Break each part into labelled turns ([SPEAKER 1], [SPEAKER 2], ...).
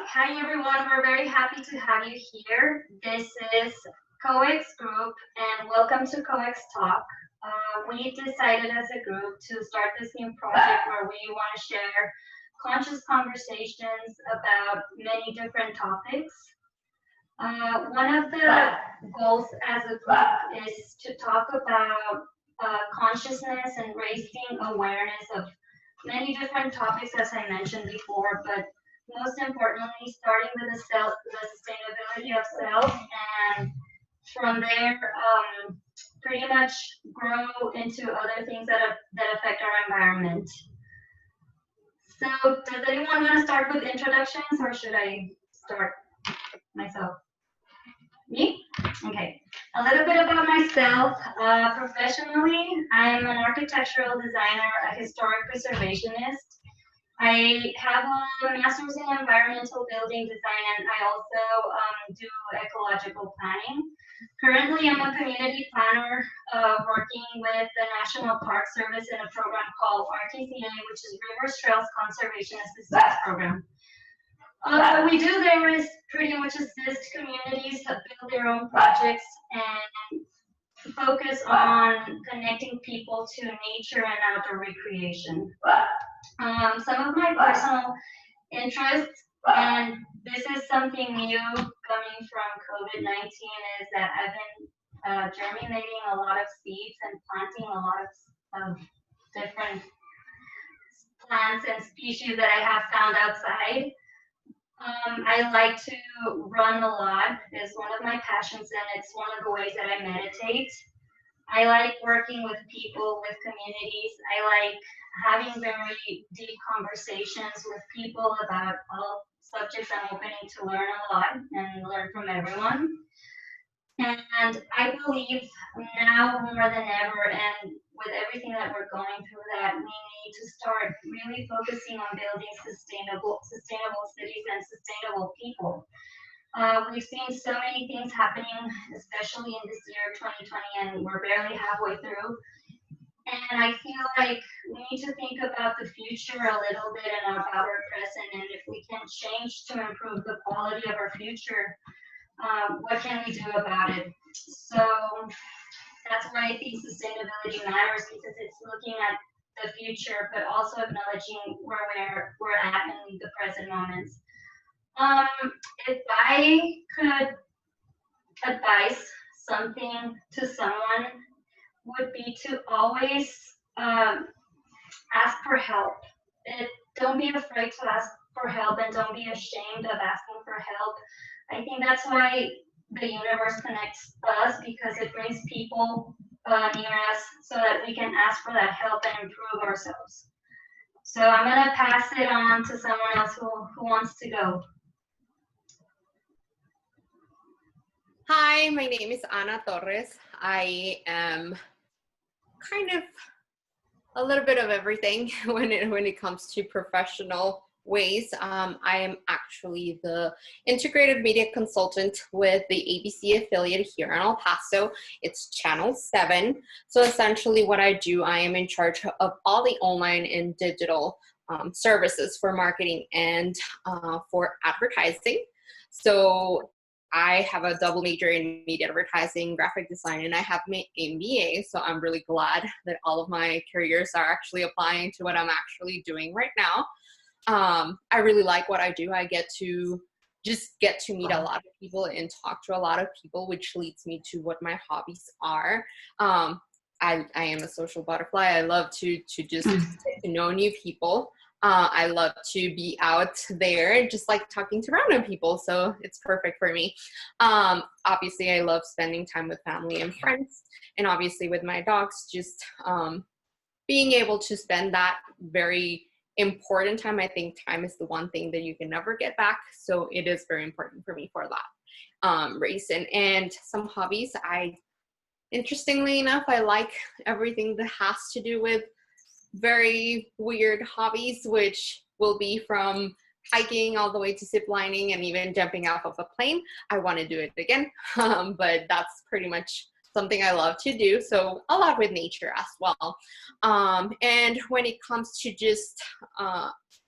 [SPEAKER 1] Hi everyone, we're very happy to have you here. This is COEX Group and welcome to COEX Talk. We decided as a group to start this new project where we want to share conscious conversations about many different topics. One of the goals as a group is to talk about consciousness and raising awareness of many different topics, as I mentioned before, but most importantly, starting with the sustainability of self, and from there, pretty much grow into other things that affect our environment. So, does anyone want to start with introductions, or should I start myself? Me? Okay. A little bit about myself. Professionally, I'm an architectural designer, a historic preservationist. I have a master's in environmental building design, and I also do ecological planning. Currently, I'm a community planner working with the National Park Service in a program called RTCA, which is Rivers Trails Conservation Assistance Program. What we do there is pretty much assist communities that build their own projects and focus on connecting people to nature and outdoor recreation. Some of my personal interests, and this is something new coming from COVID-19, is that I've been germinating a lot of seeds and planting a lot of different plants and species that I have found outside. I like to run a lot. It's one of my passions, and it's one of the ways that I meditate. I like working with people, with communities. I like having very deep conversations with people about all subjects. I'm opening to learn a lot and learn from everyone. And I believe now more than ever, and with everything that we're going through, that we need to start really focusing on building sustainable cities and sustainable people. We've seen so many things happening, especially in this year 2020, and we're barely halfway through. And I feel like we need to think about the future a little bit and about our present, and if we can change to improve the quality of our future, what can we do about it? So that's why I think sustainability matters, because it's looking at the future, but also acknowledging where we're at in the present moments. If I could advise something to someone, would be to always ask for help. Don't be afraid to ask for help, and don't be ashamed of asking for help. I think that's why the universe connects us, because it brings people near us so that we can ask for that help and improve ourselves. So I'm going to pass it on to someone else who wants to go.
[SPEAKER 2] Hi, my name is Ana Torres. I am kind of a little bit of everything when it comes to professional ways. I am actually the integrated media consultant with the ABC affiliate here in El Paso. It's Channel 7. So essentially what I do, I am in charge of all the online and digital services for marketing and for advertising. So I have a double major in media advertising, graphic design, and I have my MBA. So I'm really glad that all of my careers are actually applying to what I'm actually doing right now. I really like what I do. I get to meet a lot of people and talk to a lot of people, which leads me to what my hobbies are. I am a social butterfly. I love to just get to know new people. I love to be out there just like talking to random people, so it's perfect for me. Obviously, I love spending time with family and friends, and obviously with my dogs, just being able to spend that very important time. I think time is the one thing that you can never get back, so it is very important for me for that reason. And some hobbies, interestingly enough, I like everything that has to do with very weird hobbies, which will be from hiking all the way to zip lining and even jumping off of a plane. I want to do it again, but that's pretty much something I love to do. So a lot with nature as well. And when it comes to just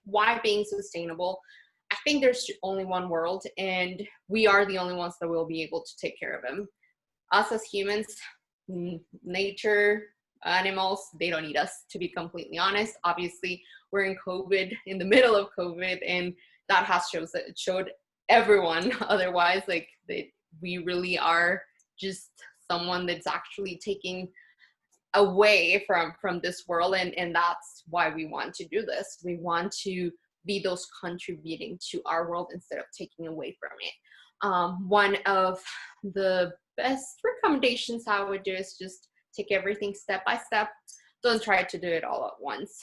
[SPEAKER 2] why being sustainable, I think there's only one world, and we are the only ones that will be able to take care of him. Us as humans, nature, animals, they don't need us, to be completely honest. Obviously, we're in COVID, in the middle of COVID, and that has showed everyone otherwise, like, that we really are just someone that's actually taking away from this world, and that's why we want to do this. We want to be those contributing to our world instead of taking away from it. One of the best recommendations I would do is just take everything step by step. Don't try to do it all at once.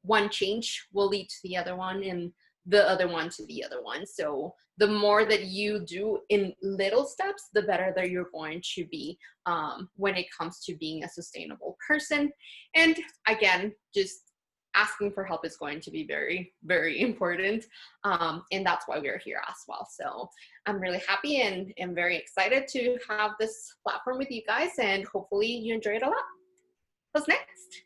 [SPEAKER 2] One change will lead to the other one, and the other one to the other one. So the more that you do in little steps, the better that you're going to be when it comes to being a sustainable person. And again, just asking for help is going to be very, very important. And that's why we're here as well. So I'm really happy and very excited to have this platform with you guys, and hopefully you enjoy it a lot. What's next?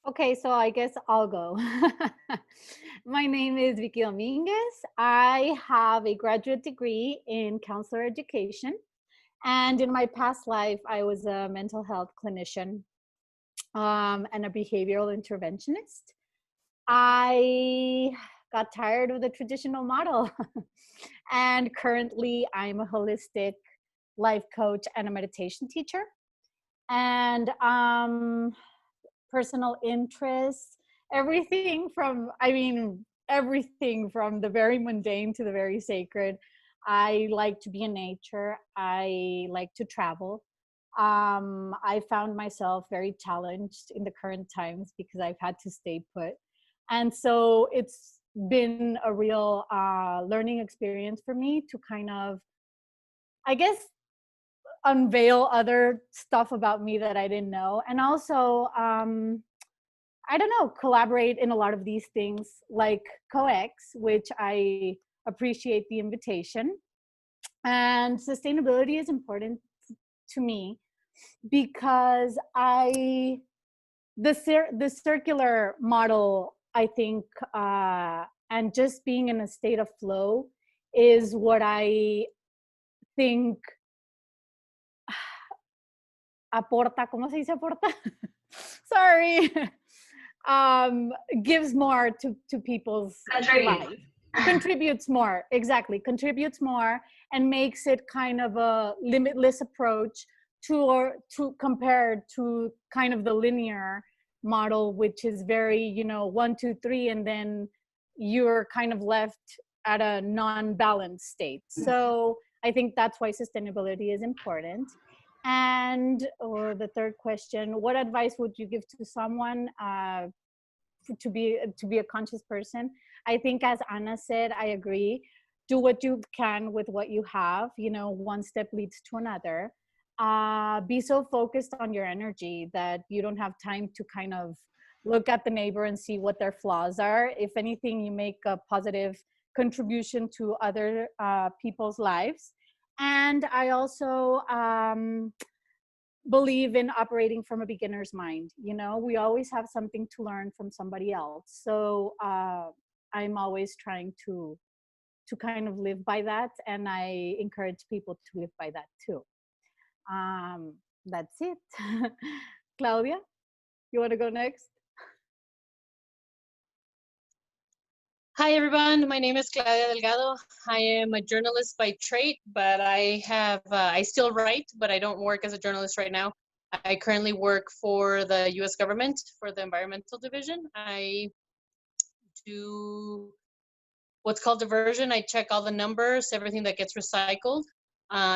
[SPEAKER 3] Okay, so I guess I'll go. My name is Vicky Dominguez. I have a graduate degree in counselor education. And in my past life, I was a mental health clinician and a behavioral interventionist. I got tired of the traditional model. And currently, I'm a holistic life coach and a meditation teacher. And personal interests, everything from the very mundane to the very sacred. I like to be in nature. I like to travel. I found myself very challenged in the current times because I've had to stay put. And so it's been a real learning experience for me to kind of, I guess, unveil other stuff about me that I didn't know. And also, I don't know, collaborate in a lot of these things like COEX, which I appreciate the invitation. And sustainability is important to me because the circular model, I think, and just being in a state of flow is what I think aporta, ¿cómo se dice aporta? Sorry. Gives more to people's life. Contributes more, exactly. Contributes more and makes it kind of a limitless approach to compared to kind of the linear model, which is very, 1, 2, 3, and then you're kind of left at a non-balanced state. So I think that's why sustainability is important. And the third question, what advice would you give to someone to be a conscious person? I think, as Anna said, I agree. Do what you can with what you have. One step leads to another. Be so focused on your energy that you don't have time to kind of look at the neighbor and see what their flaws are. If anything, you make a positive contribution to other people's lives. And I also believe in operating from a beginner's mind. We always have something to learn from somebody else. So I'm always trying to kind of live by that. And I encourage people to live by that too. That's it. Claudia, you want to go next?
[SPEAKER 4] Hi, everyone. My name is Claudia Delgado. I am a journalist by trade, but I still write, but I don't work as a journalist right now. I currently work for the U.S. government for the environmental division. I do what's called diversion. I check all the numbers, everything that gets recycled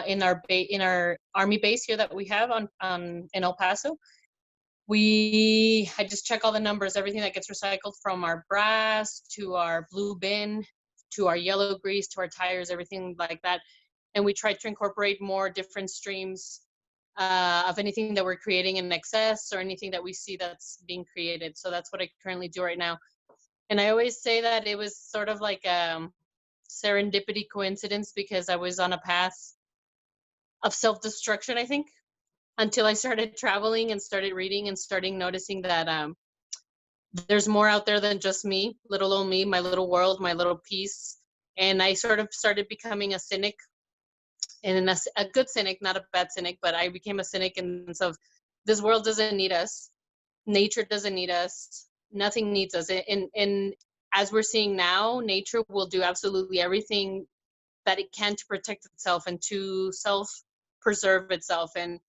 [SPEAKER 4] in our Army base here that we have in El Paso. I just check all the numbers, everything that gets recycled, from our brass to our blue bin, to our yellow grease, to our tires, everything like that. And we try to incorporate more different streams of anything that we're creating in excess or anything that we see that's being created. So that's what I currently do right now. And I always say that it was sort of like a serendipity coincidence because I was on a path of self-destruction, I think. until I started traveling and started reading and starting noticing that there's more out there than just me, little old me, my little world, my little piece. And I sort of started becoming a cynic, and a good cynic, not a bad cynic, but I became a cynic in the sense of this world doesn't need us. Nature doesn't need us. Nothing needs us. And as we're seeing now, nature will do absolutely everything that it can to protect itself and to self-preserve itself. And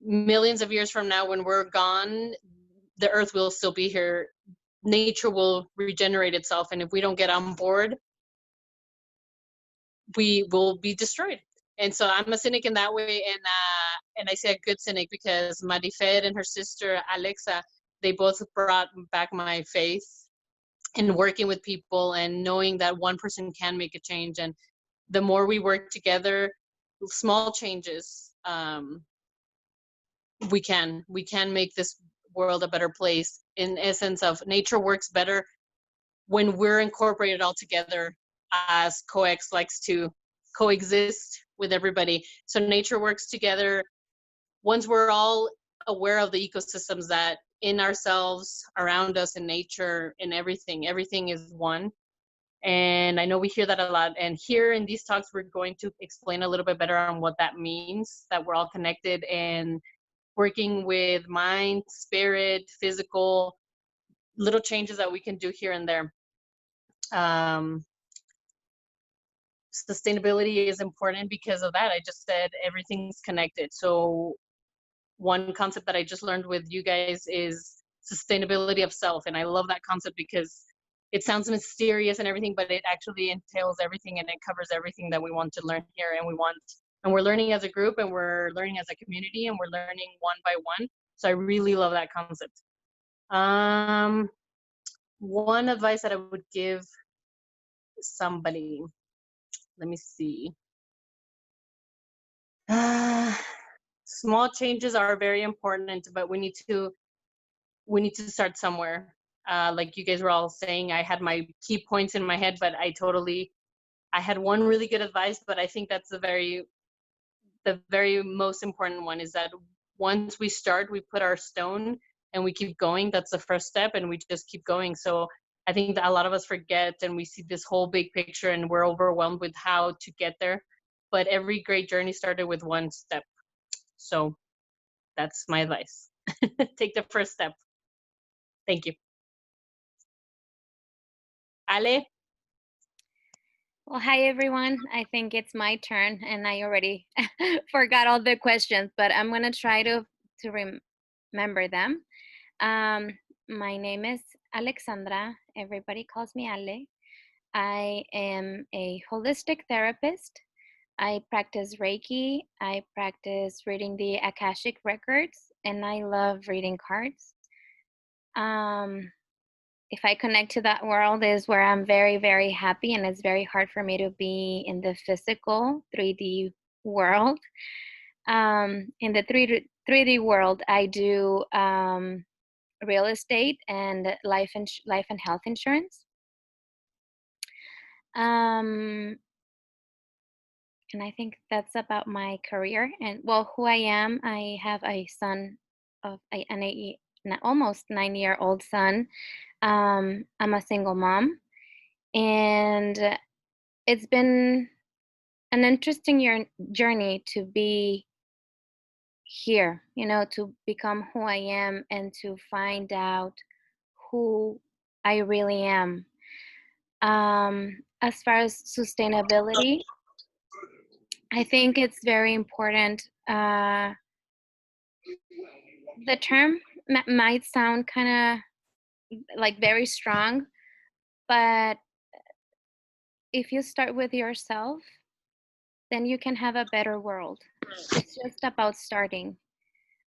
[SPEAKER 4] millions of years from now, when we're gone, the earth will still be here. Nature will regenerate itself, and if we don't get on board, we will be destroyed. And so I'm a cynic in that way, and I say a good cynic because Marifer and her sister Alexa, they both brought back my faith in working with people and knowing that one person can make a change. And the more we work together, small changes, we can make this world a better place. In essence of nature works better when we're incorporated all together, as COEX likes to coexist with everybody. So nature works together once we're all aware of the ecosystems that in ourselves, around us, in nature, in everything is one. And I know we hear that a lot. And here in these talks, we're going to explain a little bit better on what that means, that we're all connected and working with mind, spirit, physical, little changes that we can do here and there. Sustainability is important because of that. I just said everything's connected. So one concept that I just learned with you guys is sustainability of self. And I love that concept because it sounds mysterious and everything, but it actually entails everything, and it covers everything that we want to learn here. And we're learning as a group, and we're learning as a community, and we're learning one by one. So I really love that concept. One advice that I would give somebody, let me see. Small changes are very important, but we need to start somewhere. Like you guys were all saying, I had my key points in my head, but I had one really good advice, but I think that's the very most important one, is that once we start, we put our stone and we keep going. That's the first step, and we just keep going. So I think that a lot of us forget, and we see this whole big picture and we're overwhelmed with how to get there. But every great journey started with one step. So that's my advice. Take the first step. Thank you. Ale?
[SPEAKER 5] Well, hi everyone. I think it's my turn, and I already forgot all the questions, but I'm gonna try to remember them. My name is Alexandra. Everybody calls me Ale. I am a holistic therapist. I practice Reiki. I practice reading the Akashic records, and I love reading cards. If I connect to that world is where I'm very, very happy, and it's very hard for me to be in the physical 3D world. In the 3D world, I do real estate and life and health insurance. And I think that's about my career. And well, who I am, I have a son of an almost 9-year-old son. I'm a single mom, and it's been an interesting journey to be here, to become who I am and to find out who I really am. As far as sustainability, I think it's very important. The term might sound kind of like very strong, but if you start with yourself, then you can have a better world. It's just about starting.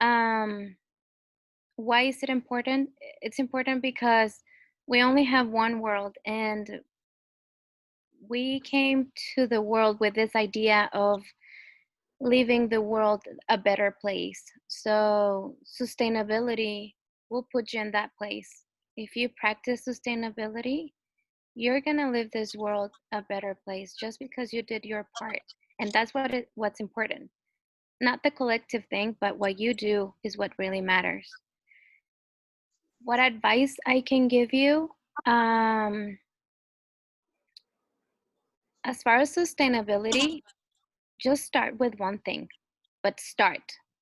[SPEAKER 5] Why is it important? It's important because we only have one world, and we came to the world with this idea of leaving the world a better place. So sustainability will put you in that place. If you practice sustainability, you're gonna leave this world a better place just because you did your part, and that's what's important. not the collective thing, but what you do is what really matters. What advice I can give you? As far as sustainability, just start with one thing, but start.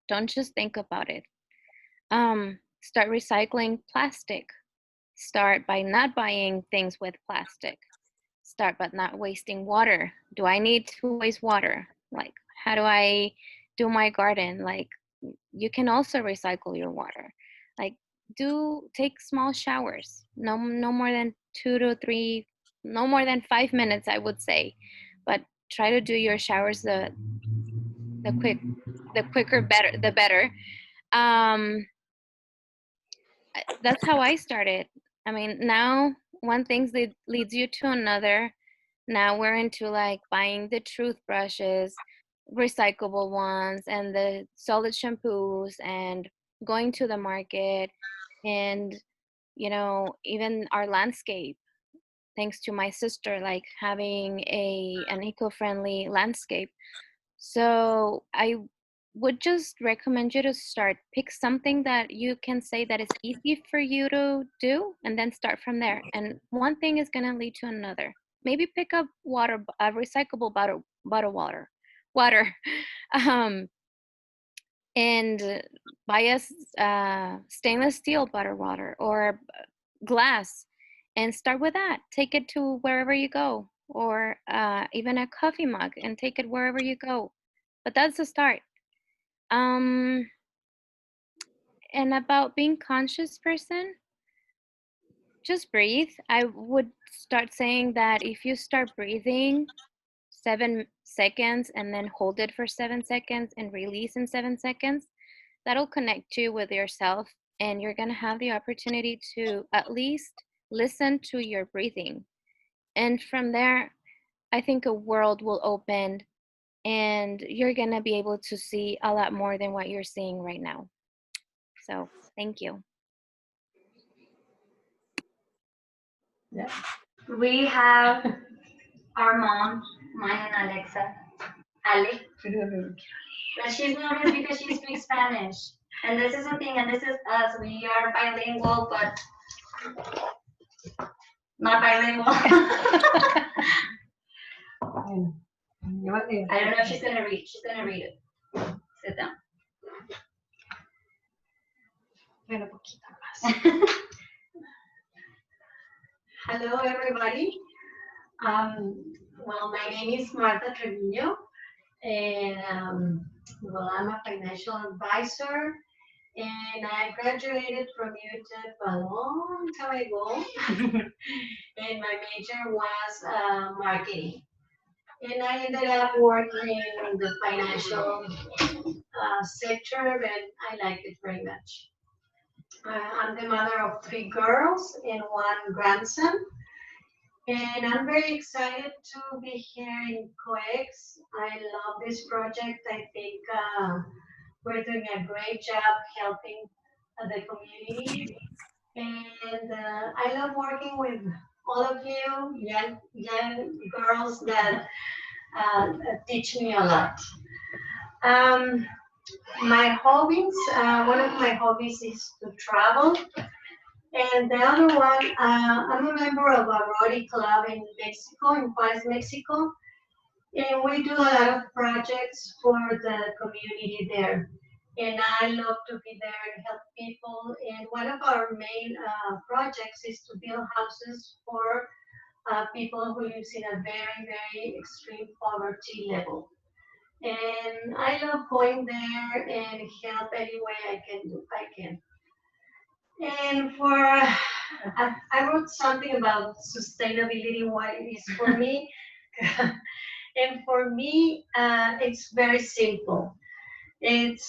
[SPEAKER 5] Don't just think about it. Start recycling plastic. Start by not buying things with plastic. Start by not wasting water. Do I need to waste water? Like, how do I do my garden? Like, you can also recycle your water. Like, take small showers. No more than 2 to 3, no more than 5 minutes, I would say. But try to do your showers the quick the quicker better the better. Um, that's how I started. I mean, now one thing leads you to another. Now we're into like buying the toothbrushes, recyclable ones, and the solid shampoos, and going to the market, and even our landscape. Thanks to my sister, like having an eco-friendly landscape. So I would just recommend you to pick something that you can say that is easy for you to do, and then start from there. And one thing is going to lead to another. Maybe pick up a recyclable bottle water, um, and buy a stainless steel bottle water or glass, and start with that. Take it to wherever you go, or even a coffee mug, and take it wherever you go. But that's the start. And about being conscious person, just breathe. I would start saying that if you start breathing 7 seconds and then hold it for 7 seconds and release in 7 seconds, that'll connect you with yourself, and you're going to have the opportunity to at least listen to your breathing. And from there, I think a world will open, and you're going to be able to see a lot more than what you're seeing right now. So thank you.
[SPEAKER 1] Yeah. We have our mom, mine and Alexa, Ale. But she's nervous because she speaks Spanish. And this is the thing, and this is us. We are bilingual, but not bilingual. I don't know if she's gonna read. She's gonna read it. Sit down.
[SPEAKER 6] Hello, everybody. Well, my name is Marta Trevino, and well, I'm a financial advisor, and I graduated from UTEP a long time ago, and my major was marketing. And I ended up working in the financial sector, and I liked it very much. I'm the mother of 3 girls and 1 grandson. And I'm very excited to be here in COEX. I love this project. I think we're doing a great job helping the community. And I love working with all of you, young girls that teach me a lot. My hobbies, one of my hobbies is to travel. And the other one, I'm a member of a Rotary Club in Mexico, in Juarez, Mexico. And we do a lot of projects for the community there. And I love to be there and help people. And one of our main projects is to build houses for people who live in a very, very extreme poverty level. And I love going there and help any way I can do. I can. And I wrote something about sustainability, what it is for me. And for me, it's very simple. It's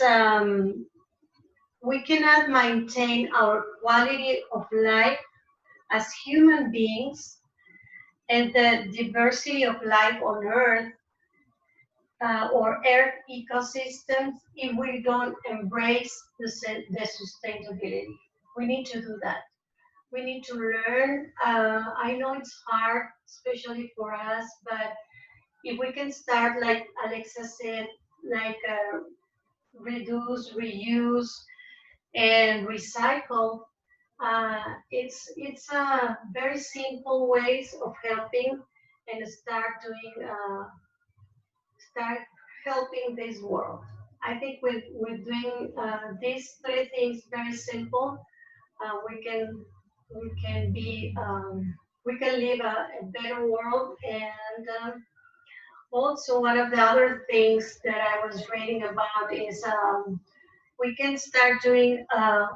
[SPEAKER 6] we cannot maintain our quality of life as human beings and the diversity of life on Earth or Earth ecosystems if we don't embrace the sustainability. We need to do that. We need to learn. I know it's hard, especially for us, but if we can start, like Alexa said, like reduce, reuse, and recycle. It's very simple ways of helping and start helping this world. I think with doing these three things very simple, we can be we can live a better world. And also one of the other things that I was reading about is we can start doing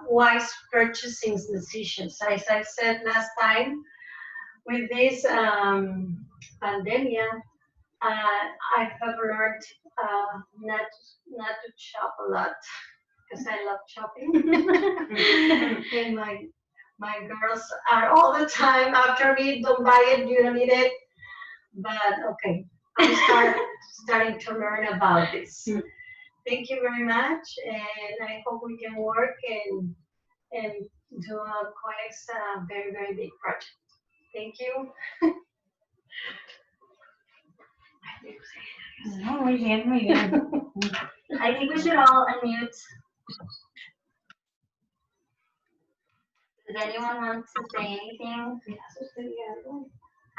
[SPEAKER 6] wise purchasing decisions. As I said last time, with this pandemic, I have learned not to shop a lot because I love shopping. And my girls are all the time after me, don't buy it, you don't need it. But okay, starting to learn about this. Thank you very much, and I hope we can work and do a COEX very, very big project. Thank you.
[SPEAKER 1] No, muy bien, muy bien. I think we should all unmute. Does anyone want to say anything?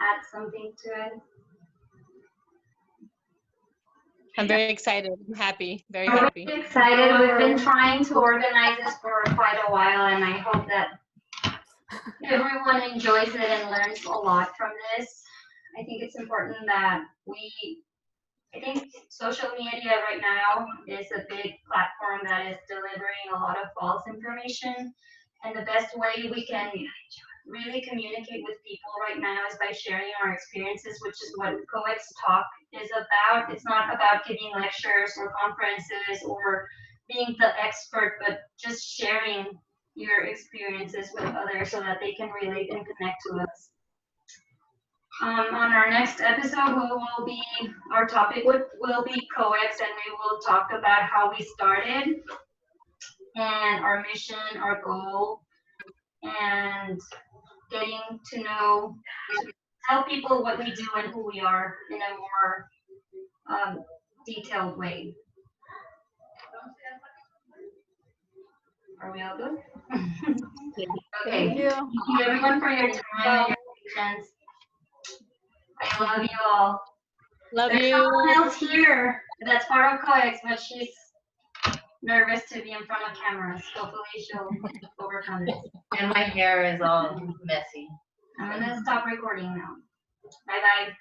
[SPEAKER 1] Add something to it?
[SPEAKER 4] I'm very excited. I'm happy. Very
[SPEAKER 1] I'm
[SPEAKER 4] happy.
[SPEAKER 1] really excited. We've been trying to organize this for quite a while, and I hope that everyone enjoys it and learns a lot from this. I think it's important that I think social media right now is a big platform that is delivering a lot of false information. And the best way we can really communicate with people right now is by sharing our experiences, which is what COEX Talk is about. It's not about giving lectures or conferences or being the expert, but just sharing your experiences with others so that they can relate and connect to us. On our next episode, our topic will be COEX, and we will talk about how we started and our mission, our goal, and getting to tell people what we do and who we are in a more detailed way. Are we all good? Okay.
[SPEAKER 3] Thank you.
[SPEAKER 1] Thank you everyone for your time and your patience. I love you all.
[SPEAKER 4] Love
[SPEAKER 1] There's
[SPEAKER 4] you.
[SPEAKER 1] someone else here that's part of COEX, but she's nervous to be in front of cameras. Hopefully she'll overcome this.
[SPEAKER 7] And my hair is all messy.
[SPEAKER 1] I'm gonna stop recording now. Bye bye.